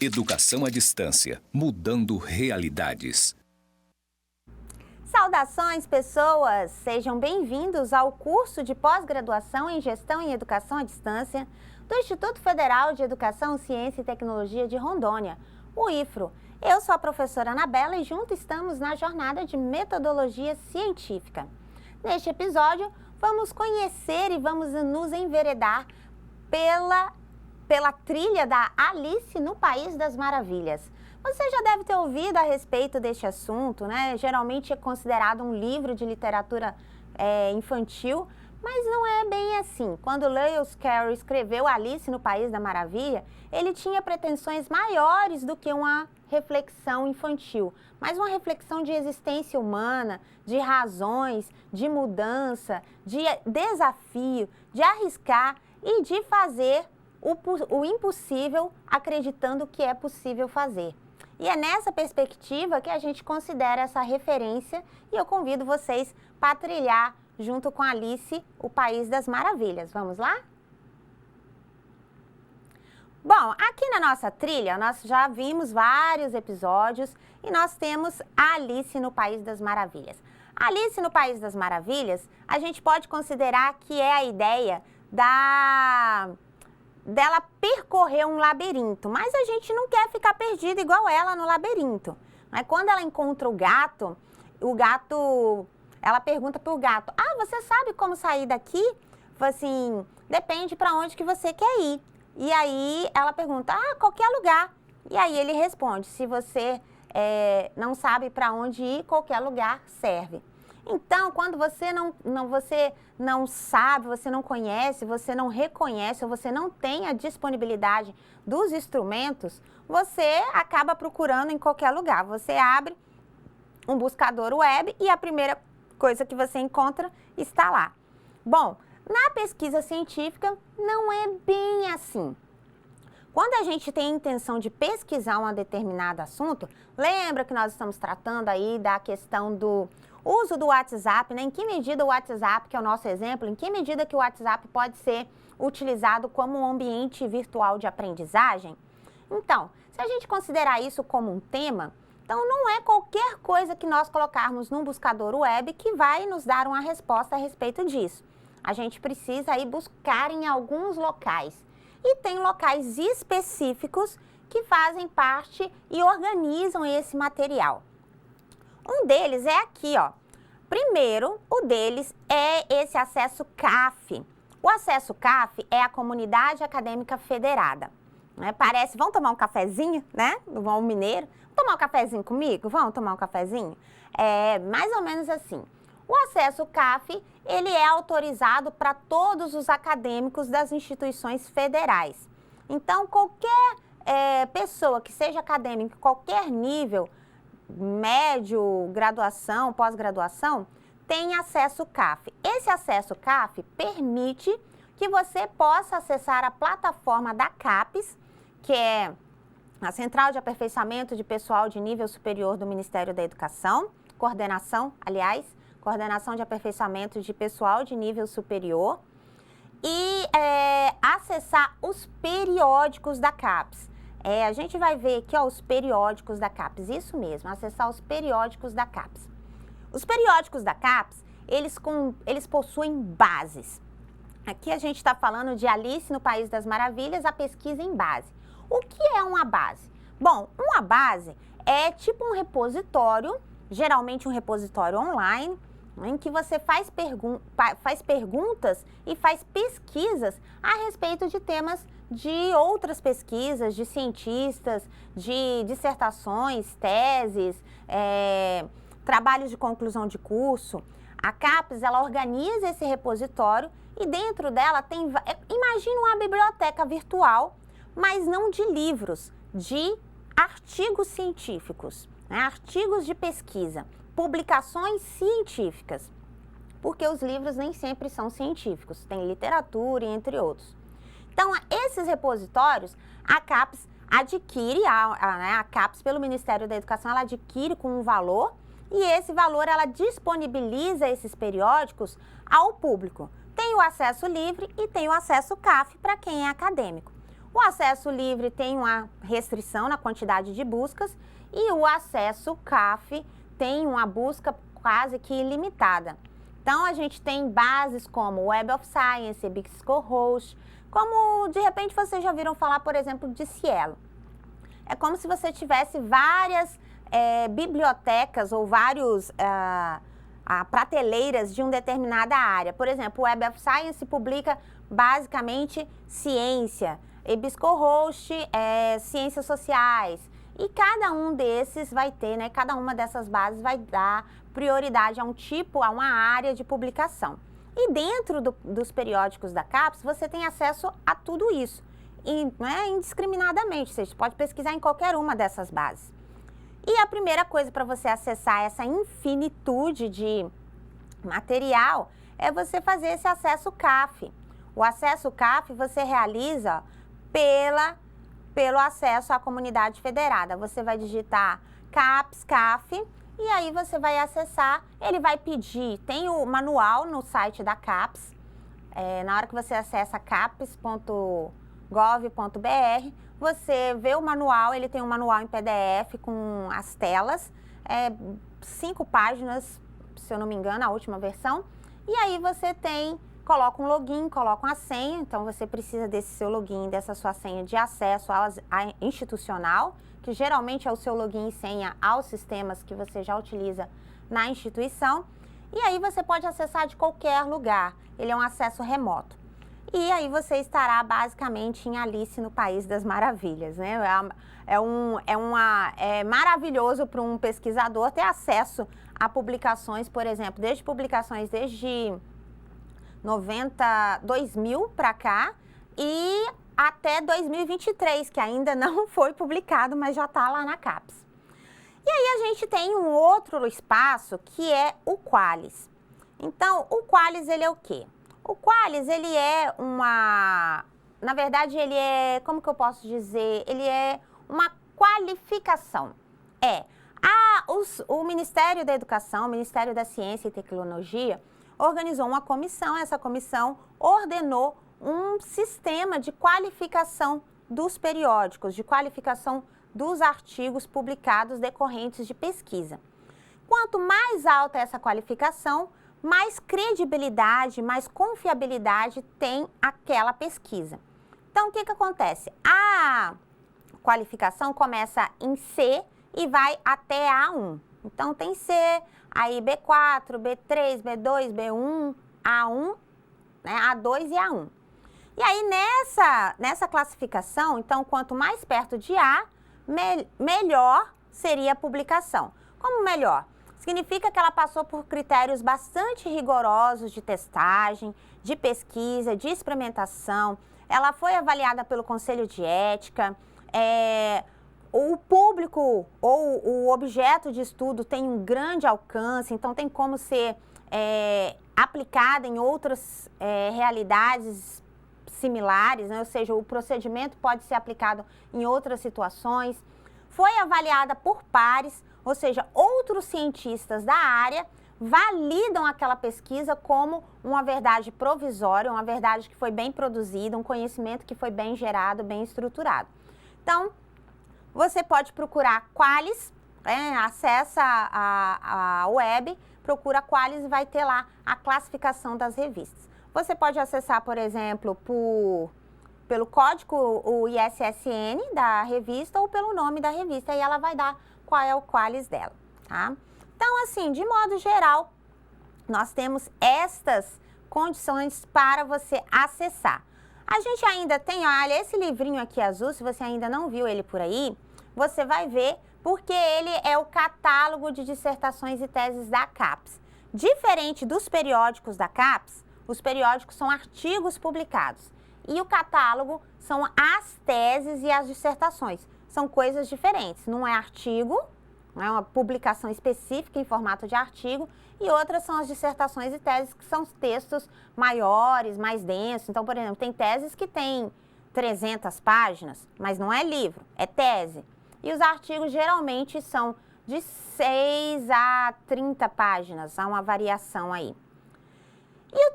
Educação à distância, mudando realidades. Saudações, pessoas! Sejam bem-vindos ao curso de pós-graduação em Gestão em Educação à Distância do Instituto Federal de Educação, Ciência e Tecnologia de Rondônia, o IFRO. Eu sou a professora Anabela e juntos estamos na jornada de metodologia científica. Neste episódio, vamos conhecer e vamos nos enveredar pela trilha da Alice no País das Maravilhas. Você já deve ter ouvido a respeito deste assunto, né? Geralmente é considerado um livro de literatura infantil, mas não é bem assim. Quando Lewis Carroll escreveu Alice no País da Maravilha, ele tinha pretensões maiores do que uma reflexão infantil, mas uma reflexão de existência humana, de razões, de mudança, de desafio, de arriscar e de fazer o impossível acreditando que é possível fazer. E é nessa perspectiva que a gente considera essa referência e eu convido vocês para trilhar junto com Alice o País das Maravilhas. Vamos lá? Bom, aqui na nossa trilha nós já vimos vários episódios e nós temos a Alice no País das Maravilhas. Alice no País das Maravilhas, a gente pode considerar que é a ideia dela percorrer um labirinto, mas a gente não quer ficar perdido igual ela no labirinto. Quando ela encontra o gato, ela pergunta para o gato, você sabe como sair daqui? Assim, depende para onde que você quer ir. E aí ela pergunta, qualquer lugar. E aí ele responde, se você não sabe para onde ir, qualquer lugar serve. Então, quando você não sabe, você não conhece, você não reconhece ou você não tem a disponibilidade dos instrumentos, você acaba procurando em qualquer lugar. Você abre um buscador web e a primeira coisa que você encontra está lá. Bom, na pesquisa científica não é bem assim. Quando a gente tem a intenção de pesquisar um determinado assunto, lembra que nós estamos tratando aí da questão do uso do WhatsApp, né? Em que medida o WhatsApp, que é o nosso exemplo, em que medida que o WhatsApp pode ser utilizado como um ambiente virtual de aprendizagem? Então, se a gente considerar isso como um tema, então não é qualquer coisa que nós colocarmos num buscador web que vai nos dar uma resposta a respeito disso. A gente precisa aí buscar em alguns locais. E tem locais específicos que fazem parte e organizam esse material. Um deles é aqui, ó. Primeiro, o deles é esse acesso CAF. O acesso CAF é a Comunidade Acadêmica Federada. Parece, vão tomar um cafezinho, né? Vão mineiro. Vão tomar um cafezinho comigo? Vão tomar um cafezinho? É mais ou menos assim. O acesso CAF, ele é autorizado para todos os acadêmicos das instituições federais. Então, qualquer pessoa que seja acadêmica, qualquer nível, médio, graduação, pós-graduação, tem acesso CAF. Esse acesso CAF permite que você possa acessar a plataforma da CAPES, que é a Central de Aperfeiçoamento de Pessoal de Nível Superior do Ministério da Educação, Coordenação de Aperfeiçoamento de Pessoal de Nível Superior, e acessar os periódicos da CAPES. A gente vai ver aqui, ó, os periódicos da CAPES, isso mesmo, acessar os periódicos da CAPES. Os periódicos da CAPES, eles possuem bases. Aqui a gente está falando de Alice no País das Maravilhas, a pesquisa em base. O que é uma base? Bom, uma base é tipo um repositório, geralmente um repositório online, em que você faz perguntas e faz pesquisas a respeito de temas de outras pesquisas, de cientistas, de dissertações, teses, trabalhos de conclusão de curso. A CAPES, ela organiza esse repositório e dentro dela tem, imagina uma biblioteca virtual, mas não de livros, de artigos científicos, né? Artigos de pesquisa, publicações científicas, porque os livros nem sempre são científicos, tem literatura e entre outros. Então, esses repositórios, a CAPES adquire, a CAPES pelo Ministério da Educação, ela adquire com um valor e esse valor ela disponibiliza esses periódicos ao público. Tem o acesso livre e tem o acesso CAF para quem é acadêmico. O acesso livre tem uma restrição na quantidade de buscas e o acesso CAF tem uma busca quase que ilimitada. Então, a gente tem bases como Web of Science, EBSCOhost, como de repente vocês já viram falar, por exemplo, de Cielo. É como se você tivesse várias bibliotecas ou vários prateleiras de uma determinada área. Por exemplo, o Web of Science publica basicamente ciência, EBSCOhost ciências sociais. E cada um desses vai ter, né? Cada uma dessas bases vai dar prioridade a um tipo, a uma área de publicação. E dentro dos periódicos da CAPES, você tem acesso a tudo isso, indiscriminadamente. Você pode pesquisar em qualquer uma dessas bases. E a primeira coisa para você acessar essa infinitude de material é você fazer esse acesso CAF. O acesso CAF você realiza pelo acesso à comunidade federada. Você vai digitar CAPES, CAF, e aí você vai acessar, ele vai pedir, tem o manual no site da CAPES, na hora que você acessa capes.gov.br, você vê o manual, ele tem um manual em PDF com as telas, 5 páginas, se eu não me engano, a última versão, e aí você coloca um login, coloca uma senha, então você precisa desse seu login, dessa sua senha de acesso à institucional, que geralmente é o seu login e senha aos sistemas que você já utiliza na instituição, e aí você pode acessar de qualquer lugar, ele é um acesso remoto. E aí você estará basicamente em Alice no País das Maravilhas, né? É maravilhoso para um pesquisador ter acesso a publicações, por exemplo, desde 2000 para cá e até 2023, que ainda não foi publicado, mas já está lá na CAPES. E aí a gente tem um outro espaço que é o Qualis. Então, o Qualis, ele é o quê? O Qualis, ele é na verdade, ele é, como que eu posso dizer? Ele é uma qualificação. O Ministério da Educação, o Ministério da Ciência e Tecnologia, organizou uma comissão, essa comissão ordenou um sistema de qualificação dos periódicos, de qualificação dos artigos publicados decorrentes de pesquisa. Quanto mais alta é essa qualificação, mais credibilidade, mais confiabilidade tem aquela pesquisa. Então, o que acontece? A qualificação começa em C e vai até A1. Então, tem C, aí B4, B3, B2, B1, A1, né, A2 e A1. E aí, nessa classificação, então, quanto mais perto de A, melhor seria a publicação. Como melhor? Significa que ela passou por critérios bastante rigorosos de testagem, de pesquisa, de experimentação. Ela foi avaliada pelo Conselho de Ética. O público ou o objeto de estudo tem um grande alcance, então tem como ser aplicada em outras realidades similares, né? Ou seja, o procedimento pode ser aplicado em outras situações. Foi avaliada por pares, ou seja, outros cientistas da área validam aquela pesquisa como uma verdade provisória, uma verdade que foi bem produzida, um conhecimento que foi bem gerado, bem estruturado. Então, você pode procurar Qualis, acessa a web, procura Qualis e vai ter lá a classificação das revistas. Você pode acessar, por exemplo, pelo código, o ISSN da revista ou pelo nome da revista, e ela vai dar qual é o Qualis dela, tá? Então, assim, de modo geral, nós temos estas condições para você acessar. A gente ainda tem, olha, esse livrinho aqui azul, se você ainda não viu ele por aí, você vai ver, porque ele é o catálogo de dissertações e teses da CAPES. Diferente dos periódicos da CAPES, os periódicos são artigos publicados e o catálogo são as teses e as dissertações. São coisas diferentes, não é artigo, não é uma publicação específica em formato de artigo, e outras são as dissertações e teses, que são os textos maiores, mais densos. Então, por exemplo, tem teses que têm 300 páginas, mas não é livro, é tese. E os artigos geralmente são de 6 a 30 páginas, há uma variação aí. E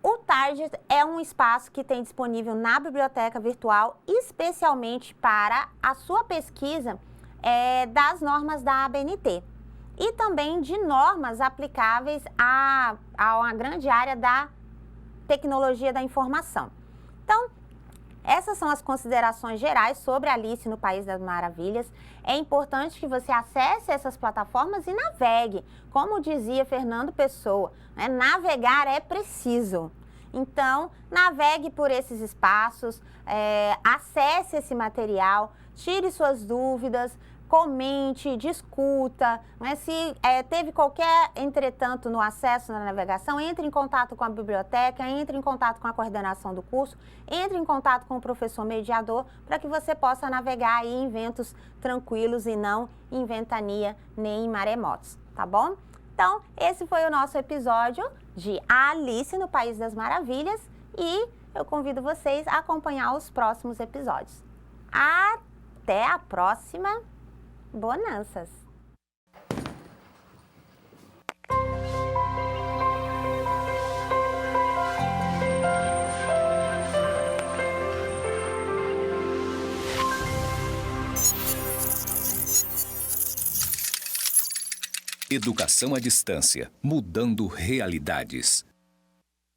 o Target é um espaço que tem disponível na biblioteca virtual, especialmente para a sua pesquisa das normas da ABNT e também de normas aplicáveis a uma grande área da tecnologia da informação. Então, essas são as considerações gerais sobre Alice no País das Maravilhas. É importante que você acesse essas plataformas e navegue. Como dizia Fernando Pessoa, né? Navegar é preciso. Então, navegue por esses espaços, acesse esse material, tire suas dúvidas, comente, discuta, né? Se teve qualquer entretanto no acesso, na navegação, entre em contato com a biblioteca, entre em contato com a coordenação do curso, entre em contato com o professor mediador para que você possa navegar aí em ventos tranquilos e não em ventania nem em maremotos, tá bom? Então, esse foi o nosso episódio de Alice no País das Maravilhas e eu convido vocês a acompanhar os próximos episódios. Até a próxima! Bonanças! Educação à distância, mudando realidades.